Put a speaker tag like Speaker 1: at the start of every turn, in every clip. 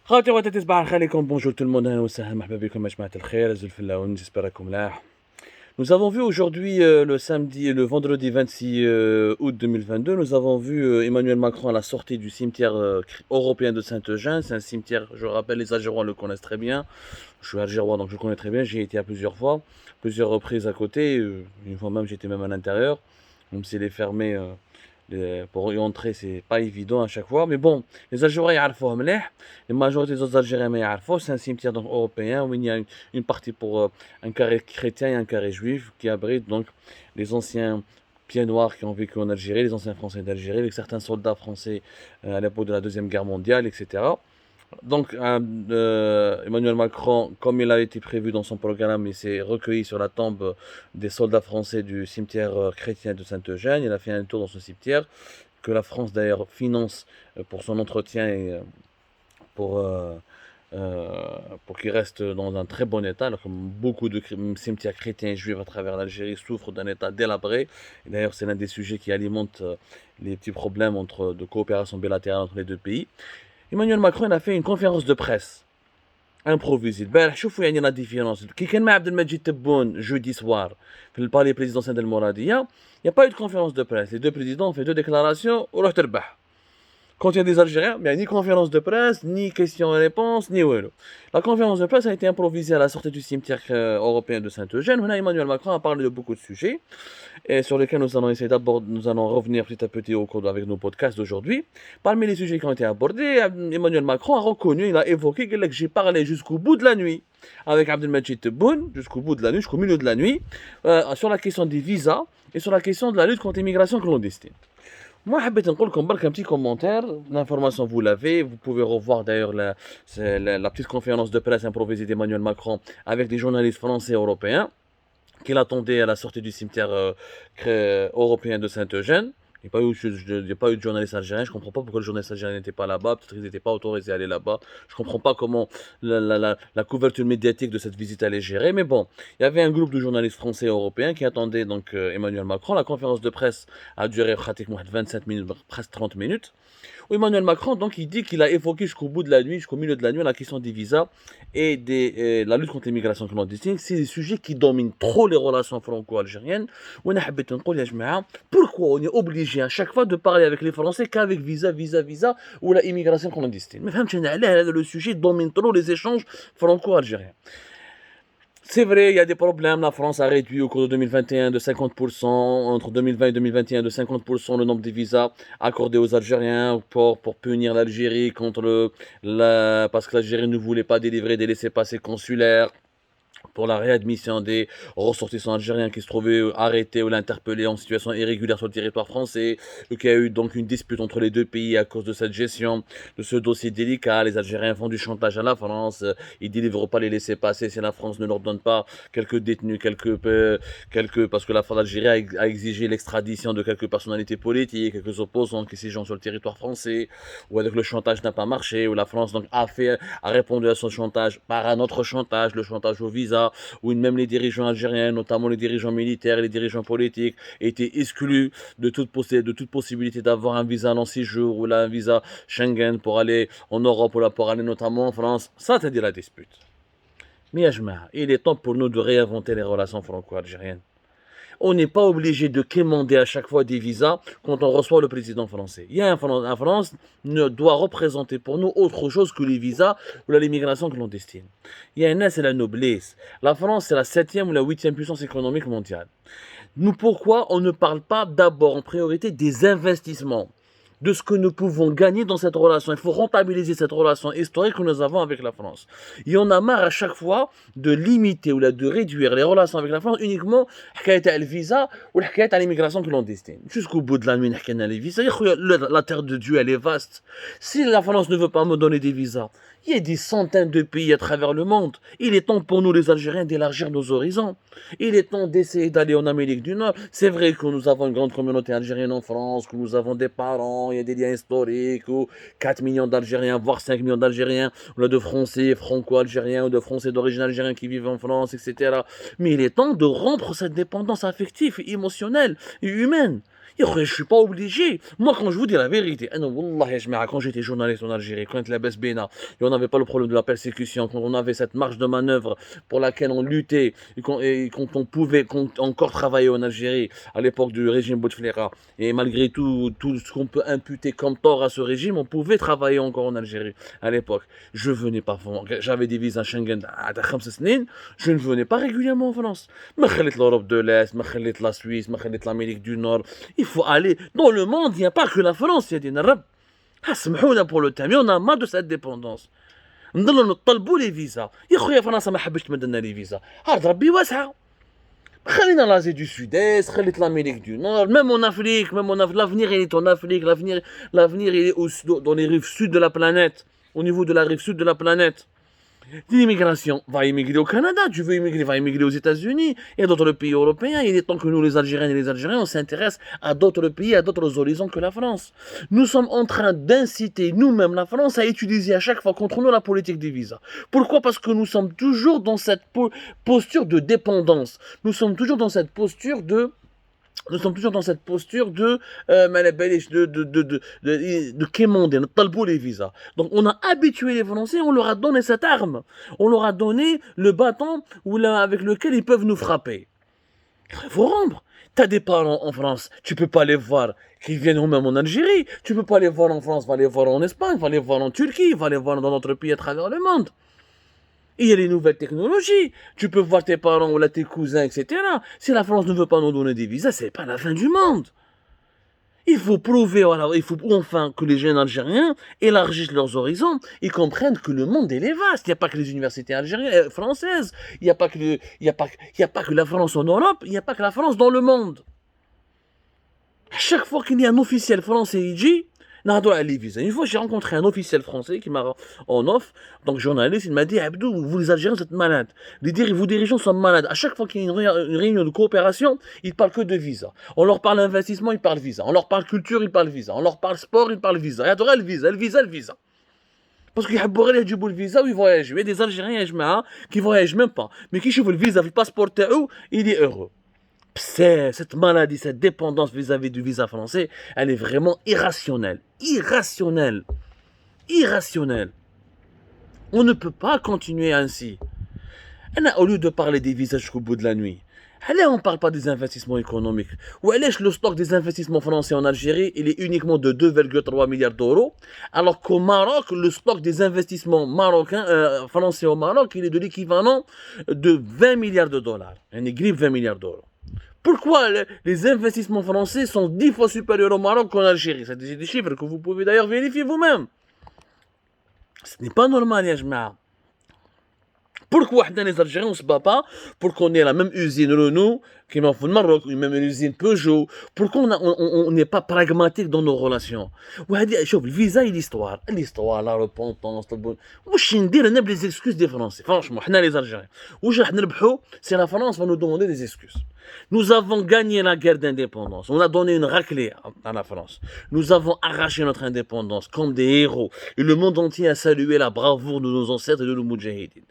Speaker 1: خاوتي خواتاتي صباح الخير عليكم. Bonjour tout le monde, أهلا وسهلا مرحبا بكم يا جماعة الخير. زلف اللاون j'espère راكم ملاح. Nous avons vu aujourd'hui le samedi et le vendredi 26 août 2022, nous avons vu Emmanuel Macron à la sortie du cimetière européen de Saint-Eugène. C'est un cimetière, je rappelle, les Algérois le connaissent très bien. Je suis algérois donc je le connais très bien, j'y ai été à plusieurs fois, plusieurs reprises à côté, une fois même j'étais même à l'intérieur, même s'il est fermé. Pour y entrer, c'est pas évident à chaque fois. Mais bon, les Algériens يعرفوه مليح. La majorité des autres Algériens ما يعرفوه. C'est un cimetière donc, européen où il y a une partie pour un carré chrétien et un carré juif qui abrite donc les anciens pieds noirs qui ont vécu en Algérie, les anciens Français d'Algérie, avec certains soldats français à l'époque de la Deuxième Guerre mondiale, etc. Donc, Emmanuel Macron, comme il a été prévu dans son programme, il s'est recueilli sur la tombe des soldats français du cimetière chrétien de Saint-Eugène. Il a fait un tour dans ce cimetière, que la France d'ailleurs finance pour son entretien et pour, euh, pour qu'il reste dans un très bon état, alors que beaucoup de cimetières chrétiens et juifs à travers l'Algérie souffrent d'un état délabré. Et d'ailleurs, c'est l'un des sujets qui alimente les petits problèmes de coopération bilatérale entre les deux pays. Emmanuel Macron il a fait une conférence de presse improvisée. البارح شوفوا يعني لا ديفيرونس كي كان مع عبد المجيد تبون jeudi soir في البالي présidentiel المرادية. Il n'y a pas eu de conférence de presse. Les deux présidents ont fait deux déclarations وروح تربح. Quand il y a des Algériens, il n'y a ni conférence de presse, ni questions-réponses, ni ouais. La conférence de presse a été improvisée à la sortie du cimetière européen de Saint-Eugène. Où Emmanuel Macron a parlé de beaucoup de sujets et sur lesquels nous allons essayer d'aborder, nous allons revenir petit à petit au cours avec nos podcasts d'aujourd'hui. Parmi les sujets qui ont été abordés, Emmanuel Macron a reconnu, il a évoqué que j'ai parlé jusqu'au bout de la nuit avec Abdelmajid Tebboune, jusqu'au bout de la nuit, jusqu'au milieu de la nuit, sur la question des visas et sur la question de la lutte contre l'immigration clandestine. Moi, حبيت نقول لكم برك un petit commentaire. L'information, vous l'avez. Vous pouvez revoir d'ailleurs la petite conférence de presse improvisée d'Emmanuel Macron avec des journalistes français et européens qui l'attendaient à la sortie du cimetière européen de Saint-Eugène. Il n'y a pas eu de journaliste algérien. Je ne comprends pas pourquoi le journaliste algérien n'était pas là-bas. Peut-être qu'ils n'étaient pas autorisés à aller là-bas. Je ne comprends pas comment la couverture médiatique de cette visite allait gérer. Mais bon, il y avait un groupe de journalistes français et européens qui attendaient donc Emmanuel Macron. La conférence de presse a duré pratiquement 27 minutes, presque 30 minutes. Où Emmanuel Macron, donc, il dit qu'il a évoqué jusqu'au bout de la nuit, jusqu'au milieu de la nuit, la question des visas et la lutte contre l'immigration clandestine. C'est des sujets qui dominent trop les relations franco-algériennes. Pourquoi on est obligé à chaque fois de parler avec les Français qu'avec visa ou la immigration clandestine? Mais le sujet domine trop les échanges franco-algériens. C'est vrai, il y a des problèmes. La France a réduit au cours de 2021 de 50%, entre 2020 et 2021 de 50% le nombre de visas accordés aux Algériens pour punir l'Algérie parce que l'Algérie ne voulait pas délivrer des laissez-passer consulaires pour la réadmission des ressortissants algériens qui se trouvaient arrêtés ou interpellés en situation irrégulière sur le territoire français. Donc il y a eu donc une dispute entre les deux pays à cause de cette gestion de ce dossier délicat. Les Algériens font du chantage à la France, ils ne délivrent pas les laissez-passer si la France ne leur donne pas quelques détenus, parce que la France d'Algérie a exigé l'extradition de quelques personnalités politiques, quelques opposants qui séjournent sur le territoire français, ou avec le chantage n'a pas marché, où la France donc a répondu à son chantage par un autre chantage, le chantage au visa, où même les dirigeants algériens, notamment les dirigeants militaires et les dirigeants politiques, étaient exclus de toute possibilité d'avoir un visa long séjour ou là, un visa Schengen pour aller en Europe ou là pour aller notamment en France. Ça, c'est la dispute. Mais il est temps pour nous de réinventer les relations franco-algériennes. On n'est pas obligé de quémander à chaque fois des visas quand on reçoit le président français. La France ne doit représenter pour nous autre chose que les visas ou l'immigration clandestine. C'est la noblesse. La France, c'est la 7e ou la 8e puissance économique mondiale. Nous, pourquoi on ne parle pas d'abord en priorité des investissements, de ce que nous pouvons gagner dans cette relation? Il faut rentabiliser cette relation historique que nous avons avec la France. Il y en a marre à chaque fois de limiter ou de réduire les relations avec la France uniquement à le visa ou à l'immigration clandestine. Jusqu'au bout de la nuit, les visas. La terre de Dieu, elle est vaste. Si la France ne veut pas me donner des visas, il y a des centaines de pays à travers le monde. Il est temps pour nous, les Algériens, d'élargir nos horizons. Il est temps d'essayer d'aller en Amérique du Nord. C'est vrai que nous avons une grande communauté algérienne en France, que nous avons des parents, il y a des liens historiques, ou 4 millions d'Algériens, voire 5 millions d'Algériens, ou de Français franco-algériens, ou de Français d'origine algérienne qui vivent en France, etc. Mais il est temps de rompre cette dépendance affective, émotionnelle et humaine. Je ne suis pas obligé. Moi, quand je vous dis la vérité, quand j'étais journaliste en Algérie, quand la Besbena, et on n'avait pas le problème de la persécution, quand on avait cette marge de manœuvre pour laquelle on luttait, et quand on pouvait encore travailler en Algérie, à l'époque du régime Bouteflika, et malgré tout ce qu'on peut imputer comme tort à ce régime, on pouvait travailler encore en Algérie à l'époque. Je venais pas, j'avais des visas Schengen à 5 سنين, je ne venais pas régulièrement en France. ما خليت l'Europe de l'Est, ما خليت la Suisse, ما خليت l'Amérique du Nord. Il faut aller dans le monde, il n'y a pas que la France, il y a des narabs. سمحونا pour le thème, on a marre de cette dépendance. نضلوا نطلبوا لي فيزا يا خويا فرنسا ما حبش تمد لنا لي فيزا عرض ربي واسعه خلينا l'Asie du Sud-Est, خليت l'Amérique du Nord, même en Afrique, l'avenir il est en Afrique, l'avenir il est dans les rives sud de la planète, au niveau de la rive sud de la planète. L'immigration, va immigrer au Canada, tu veux immigrer, va immigrer aux États-Unis et à d'autres pays européens. Il est temps que nous, les Algériennes et les Algériens, on s'intéresse à d'autres pays, à d'autres horizons que la France. Nous sommes en train d'inciter nous-mêmes la France à utiliser à chaque fois contre nous la politique des visas. Pourquoi? Parce que nous sommes toujours dans cette posture de dépendance. Nous sommes toujours dans cette posture de quémander, de talbou les visas. Donc on a habitué les Français, on leur a donné cette arme. On leur a donné le bâton avec lequel ils peuvent nous frapper. Il faut rendre. T'as des parents en France, tu peux pas les voir, qui viennent même en Algérie. Tu peux pas les voir en France, va les voir en Espagne, va les voir en Turquie, va les voir dans d'autres pays à travers le monde. Il y a les nouvelles technologies. Tu peux voir tes parents ou là, tes cousins, etc. Si la France ne veut pas nous donner des visas, c'est pas la fin du monde. Il faut prouver, il faut enfin que les jeunes Algériens élargissent leurs horizons et comprennent que le monde est vaste. Il n'y a pas que les universités algériennes, françaises. Il n'y a pas que la France en Europe. Il n'y a pas que la France dans le monde. À chaque fois qu'il y a un officiel français, il dit une fois, j'ai rencontré un officiel français qui m'a en off, donc journaliste, il m'a dit Abdou, vous les Algériens, vous êtes malades. Vos dirigeants sont malades. À chaque fois qu'il y a une réunion de coopération, ils ne parlent que de visa. On leur parle investissement, ils parlent visa. On leur parle culture, ils parlent visa. On leur parle sport, ils parlent visa. Il y a le visa. Parce qu'ils aiment le visa ou ils voyagent. Il y a des Algériens qui ne voyagent même pas. Mais qui trouvent le visa, le passeport, il est heureux. Cette maladie, cette dépendance vis-à-vis du visa français, elle est vraiment irrationnelle. Irrationnelle. On ne peut pas continuer ainsi. Au lieu de parler des visas jusqu'au bout de la nuit, allez, on ne parle pas des investissements économiques. Ou allez, le stock des investissements français en Algérie, il est uniquement de 2,3 milliards d'euros, alors qu'au Maroc, le stock des investissements français au Maroc, il est de l'équivalent de 20 milliards de dollars. Un grippe 20 milliards d'euros. Pourquoi les investissements français sont 10 fois supérieurs au Maroc qu'en Algérie? C'est des chiffres que vous pouvez d'ailleurs vérifier vous-même. Ce n'est pas normal, ya jma'a. Pourquoi les Algériens ne se battent pas pour qu'on ait la même usine Renault qui est au Maroc, la même usine Peugeot? Pourquoi on n'est pas pragmatique dans nos relations? Le visa et l'histoire, la repentance, les excuses des Français. Franchement, les Algériens. C'est la France va nous demander des excuses. Nous avons gagné la guerre d'indépendance. On a donné une raclée à la France. Nous avons arraché notre indépendance comme des héros. Et le monde entier a salué la bravoure de nos ancêtres et de nos moudjahidines.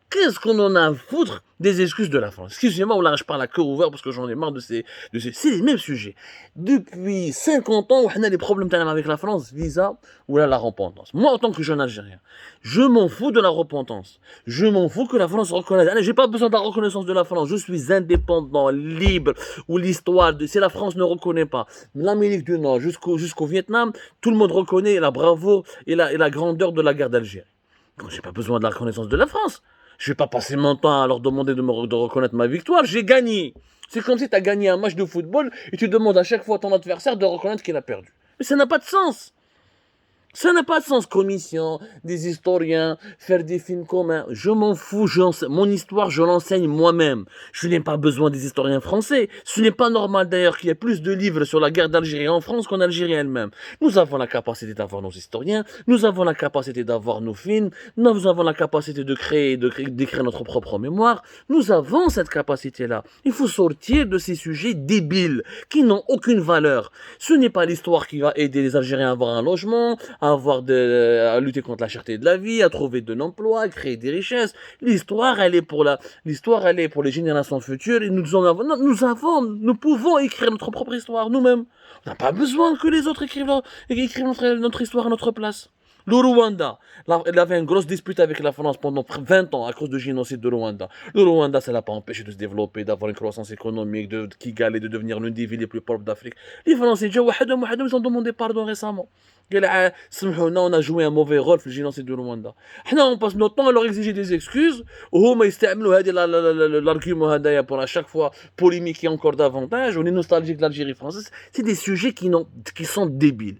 Speaker 1: Qu'est-ce qu'on en a à foutre des excuses de la France? Excusez-moi, là je parle à cœur ouvert parce que j'en ai marre de ces... C'est les mêmes sujets. Depuis 50 ans, on a des problèmes avec la France, visa ou là la repentance. Moi, en tant que jeune Algérien, je m'en fous de la repentance. Je m'en fous que la France reconnaisse. Allez, j'ai pas besoin de la reconnaissance de la France. Je suis indépendant, libre. Ou l'histoire, si la France ne reconnaît pas l'Amérique du Nord jusqu'au Vietnam, tout le monde reconnaît la bravoure et la grandeur de la guerre d'Algérie. Donc, j'ai pas besoin de la reconnaissance de la France. Je vais pas passer mon temps à leur demander de reconnaître ma victoire. J'ai gagné. C'est comme si tu as gagné un match de football et tu demandes à chaque fois à ton adversaire de reconnaître qu'il a perdu. Mais ça n'a pas de sens. Ça n'a pas de sens. Commission, des historiens, faire des films communs. Je m'en fous. Mon histoire, je l'enseigne moi-même. Je n'ai pas besoin des historiens français. Ce n'est pas normal d'ailleurs qu'il y ait plus de livres sur la guerre d'Algérie en France qu'en Algérie elle-même. Nous avons la capacité d'avoir nos historiens. Nous avons la capacité d'avoir nos films. Nous avons la capacité d'écrire notre propre mémoire. Nous avons cette capacité-là. Il faut sortir de ces sujets débiles qui n'ont aucune valeur. Ce n'est pas l'histoire qui va aider les Algériens à avoir un logement, à lutter contre la cherté de la vie, à trouver de l'emploi, à créer des richesses. L'histoire, elle est pour les générations futures et nous pouvons écrire notre propre histoire nous-mêmes. On n'a pas besoin que les autres écrivent notre histoire à notre place. Le Rwanda, il avait une grosse dispute avec la France pendant 20 ans à cause du génocide de Rwanda. Le Rwanda, ça l'a pas empêché de se développer, d'avoir une croissance économique, de Kigali, de devenir l'une des villes les plus pauvres d'Afrique. Les Français, ils ont demandé pardon récemment. On a joué un mauvais rôle dans le génocide du Rwanda. On passe notre temps à leur exiger des excuses. L'argument pour à chaque fois polémiquer encore davantage. On est nostalgique de l'Algérie française. C'est des sujets qui sont débiles.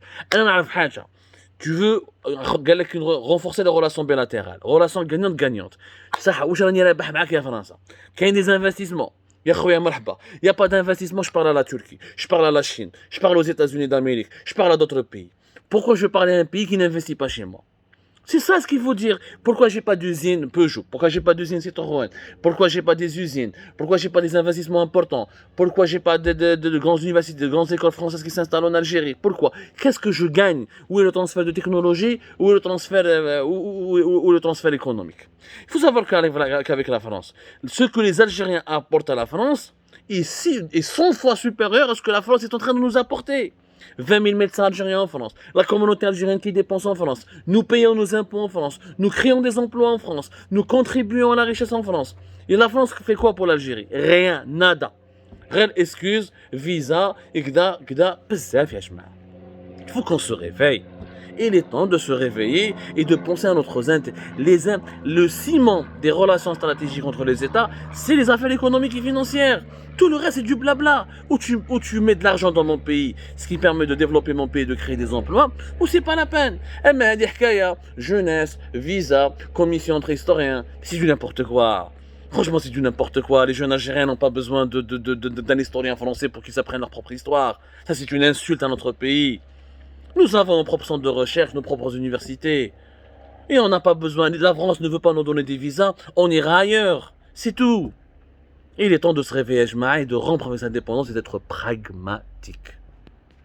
Speaker 1: Tu veux renforcer les relations bilatérales, relations gagnantes-gagnantes. Ça, où j'en ai la bahbak ya France. Qu'il y ait des investissements. Ya khoya marhaba. Il n'y a pas d'investissement, je parle à la Turquie, je parle à la Chine, je parle aux États-Unis d'Amérique, je parle à d'autres pays. Pourquoi je parle à un pays qui n'investit pas chez moi? C'est ça ce qu'il faut dire. Pourquoi j'ai pas d'usine Peugeot? Pourquoi j'ai pas d'usine Citroën? Pourquoi j'ai pas des usines? Pourquoi j'ai pas des investissements importants? Pourquoi j'ai pas de grandes universités, de grandes écoles françaises qui s'installent en Algérie? Pourquoi? Qu'est-ce que je gagne? Où est le transfert de technologie? Où est le transfert économique? Il faut savoir qu'avec la France, ce que les Algériens apportent à la France est 100 fois supérieur à ce que la France est en train de nous apporter. 20 000 médecins algériens en France, la communauté algérienne qui dépense en France, nous payons nos impôts en France, nous créons des emplois en France, nous contribuons à la richesse en France. Et la France fait quoi pour l'Algérie? Rien, nada. Rien excuse, visa, et gda, bzaf ya jma. Il faut qu'on se réveille. Il est temps de se réveiller et de penser à notre intérêt. Le ciment des relations stratégiques entre les États, c'est les affaires économiques et financières. Tout le reste, c'est du blabla. Où tu mets de l'argent dans mon pays, ce qui permet de développer mon pays et de créer des emplois, ou c'est pas la peine. Eh ben, jeunesse, visa, commission entre historiens, c'est du n'importe quoi. Franchement, c'est du n'importe quoi. Les jeunes Algériens n'ont pas besoin d'un historien français pour qu'ils apprennent leur propre histoire. Ça, c'est une insulte à notre pays. Nous avons nos propres centres de recherche, nos propres universités. Et on n'a pas besoin, la France ne veut pas nous donner des visas, on ira ailleurs. C'est tout. Et il est temps de se réveiller, et de rompre avec sa indépendance et d'être pragmatique.